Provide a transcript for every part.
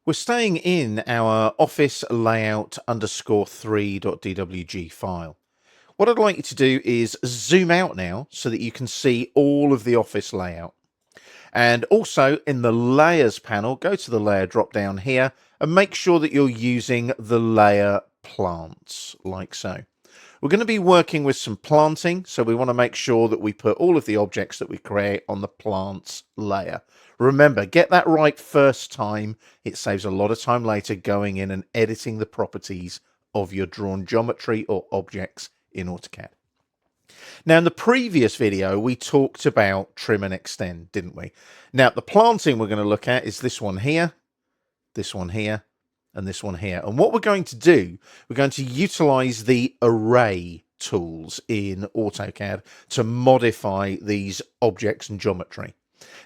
We're staying in our office layout _3.dwg file. What I'd like you to do is zoom out now so that you can see all of the office layout. And also in the layers panel, go to the layer drop down here and make sure that you're using the layer plants like so. We're going to be working with some planting, so we want to make sure that we put all of the objects that we create on the plants layer. Remember, get that right first time. It saves a lot of time later going in and editing the properties of your drawn geometry or objects in AutoCAD. Now, in the previous video, we talked about trim and extend, didn't we? Now, the planting we're going to look at is this one here, and this one here. And what we're going to do, we're going to utilize the array tools in AutoCAD to modify these objects and geometry.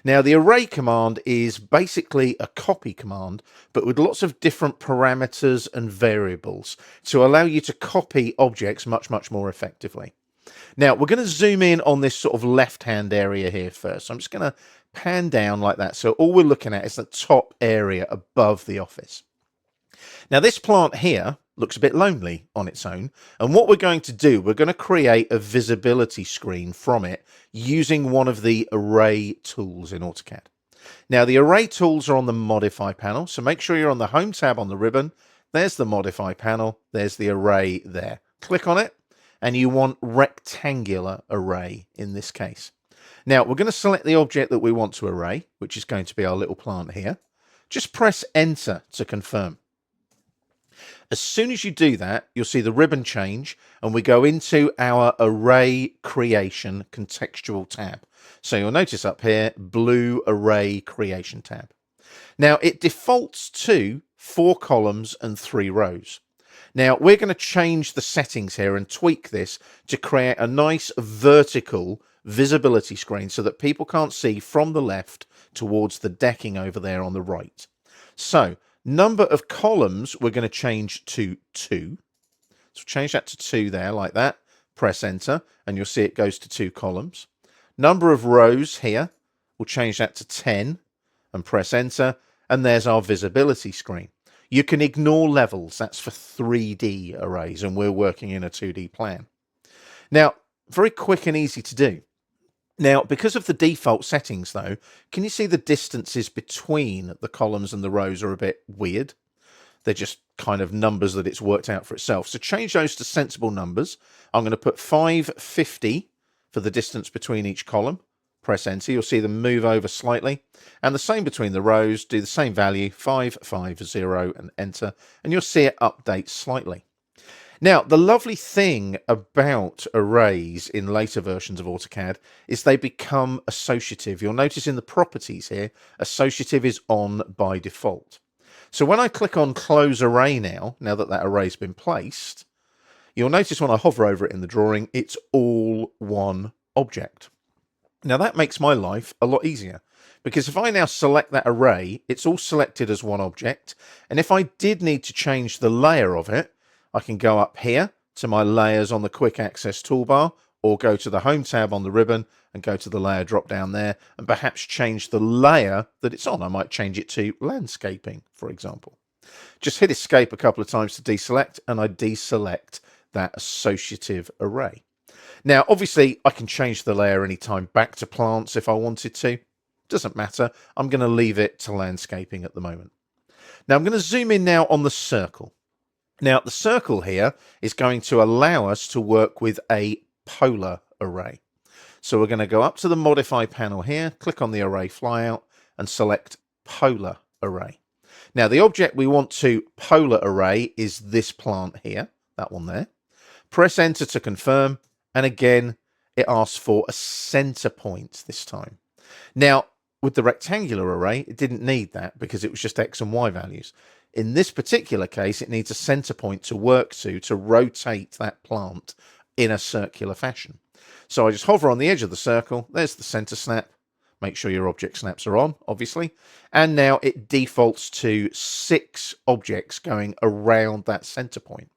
Now, the array command is basically a copy command, but with lots of different parameters and variables to allow you to copy objects much more effectively. Now, we're going to zoom in on this sort of left-hand area here first. So I'm just going to pan down like that. So all we're looking at is the top area above the office. Now, this plant here looks a bit lonely on its own. And what we're going to do, we're going to create a visibility screen from it using one of the array tools in AutoCAD. Now, the array tools are on the modify panel. So make sure you're on the home tab on the ribbon. There's the modify panel. There's the array there. Click on it. And you want rectangular array in this case. Now, we're going to select the object that we want to array, which is going to be our little plant here. Just press enter to confirm. As soon as you do that, you'll see the ribbon change and we go into our array creation contextual tab. So you'll notice up here, blue array creation tab. Now, it defaults to 4 columns and 3 rows. Now, we're going to change the settings here and tweak this to create a nice vertical visibility screen so that people can't see from the left towards the decking over there on the right. So, number of columns, we're going to change to 2. So change that to 2 there, like that. Press enter, and you'll see it goes to 2 columns. Number of rows here, we'll change that to 10, and press enter, and there's our visibility screen. You can ignore levels, that's for 3D arrays, and we're working in a 2D plan. Now, very quick and easy to do. Now, because of the default settings though, can you see the distances between the columns and the rows are a bit weird? They're just kind of numbers that it's worked out for itself. So change those to sensible numbers. I'm going to put 550 for the distance between each column. Press enter, you'll see them move over slightly. And the same between the rows, do the same value, 550 and enter, and you'll see it update slightly. Now, the lovely thing about arrays in later versions of AutoCAD is they become associative. You'll notice in the properties here, associative is on by default. So when I click on close array now that that array's been placed, you'll notice when I hover over it in the drawing, it's all one object. Now that makes my life a lot easier because if I now select that array, it's all selected as one object. And if I did need to change the layer of it, I can go up here to my layers on the quick access toolbar or go to the home tab on the ribbon and go to the layer drop down there and perhaps change the layer that it's on. I might change it to landscaping, for example. Just hit escape a couple of times to deselect and I deselect that associative array. Now, obviously, I can change the layer anytime back to plants if I wanted to. Doesn't matter. I'm going to leave it to landscaping at the moment. Now, I'm going to zoom in now on the circle. Now, the circle here is going to allow us to work with a polar array. So we're going to go up to the modify panel here, click on the array flyout and select polar array. Now, the object we want to polar array is this plant here, that one there. Press enter to confirm. And again, it asks for a center point this time. Now, with the rectangular array, it didn't need that because it was just X and Y values. In this particular case, it needs a center point to work to rotate that plant in a circular fashion. So I just hover on the edge of the circle. There's the center snap. Make sure your object snaps are on, obviously. And now it defaults to 6 objects going around that center point.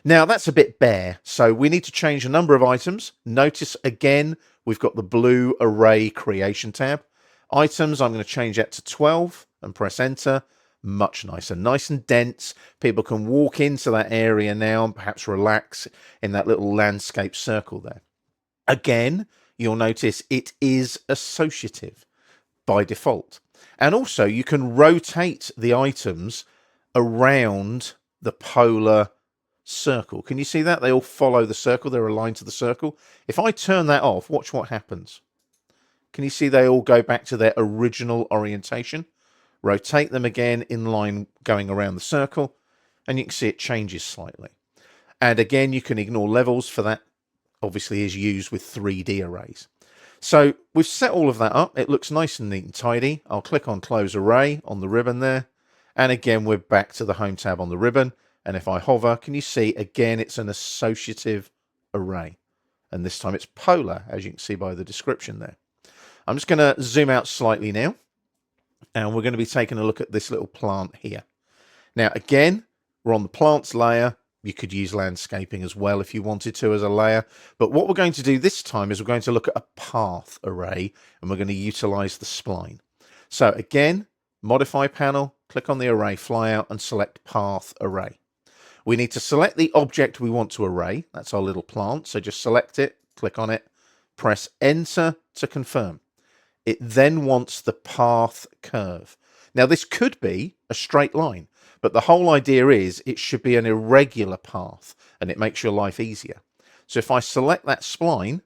Now that's a bit bare, so we need to change a number of items. Notice again, we've got the blue array creation tab. Items, I'm going to change that to 12 and press enter. Much nicer, nice and dense. People can walk into that area now and perhaps relax in that little landscape circle there. Again, you'll notice it is associative by default. And also you can rotate the items around the polar circle. Can you see that? They all follow the circle. They're aligned to the circle. If I turn that off, watch what happens. Can you see they all go back to their original orientation? Rotate them again in line going around the circle, and you can see it changes slightly. And again, you can ignore levels, for that obviously is used with 3D arrays. So we've set all of that up. It looks nice and neat and tidy. I'll click on Close Array on the ribbon there. And again, we're back to the Home tab on the ribbon. And if I hover, can you see, again, it's an associative array. And this time it's polar, as you can see by the description there. I'm just going to zoom out slightly now. And we're going to be taking a look at this little plant here. Now, again, we're on the plants layer. You could use landscaping as well if you wanted to as a layer. But what we're going to do this time is we're going to look at a path array, and we're going to utilize the spline. So again, modify panel, click on the array flyout and select path array. We need to select the object we want to array. That's our little plant. So just select it, click on it, press enter to confirm. It then wants the path curve. Now this could be a straight line, but the whole idea is it should be an irregular path, and it makes your life easier. So if I select that spline,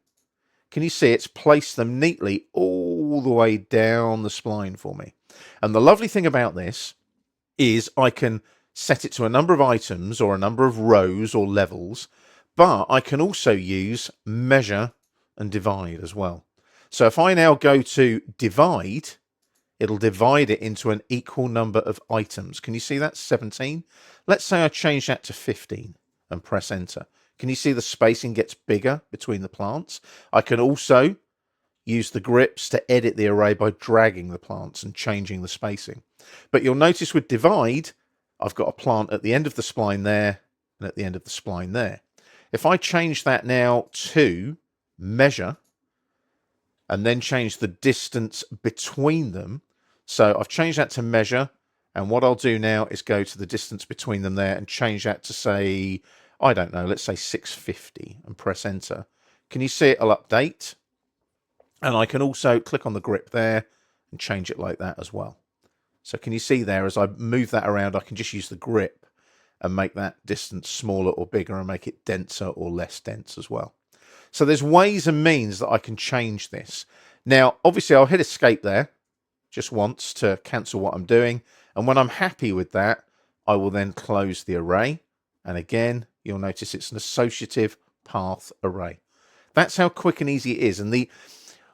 can you see it's placed them neatly all the way down the spline for me? And the lovely thing about this is I can set it to a number of items or a number of rows or levels, but I can also use measure and divide as well. So if I now go to divide, it'll divide it into an equal number of items. Can you see that? 17. Let's say I change that to 15 and press enter. Can you see the spacing gets bigger between the plants? I can also use the grips to edit the array by dragging the plants and changing the spacing. But you'll notice with divide, I've got a plant at the end of the spline there and at the end of the spline there. If I change that now to measure, and then change the distance between them. So I've changed that to measure, and what I'll do now is go to the distance between them there and change that to, say, I don't know, let's say 650 and press enter. Can you see it'll update? And I can also click on the grip there and change it like that as well. So can you see there, as I move that around, I can just use the grip and make that distance smaller or bigger and make it denser or less dense as well. So there's ways and means that I can change this. Now, obviously, I'll hit escape there just once to cancel what I'm doing. And when I'm happy with that, I will then close the array. And again, you'll notice it's an associative path array. That's how quick and easy it is. And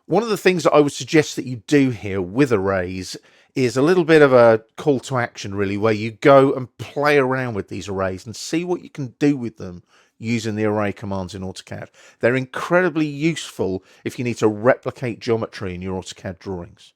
one of the things that I would suggest that you do here with arrays is a little bit of a call to action, really, where you go and play around with these arrays and see what you can do with them using the array commands in AutoCAD. They're incredibly useful if you need to replicate geometry in your AutoCAD drawings.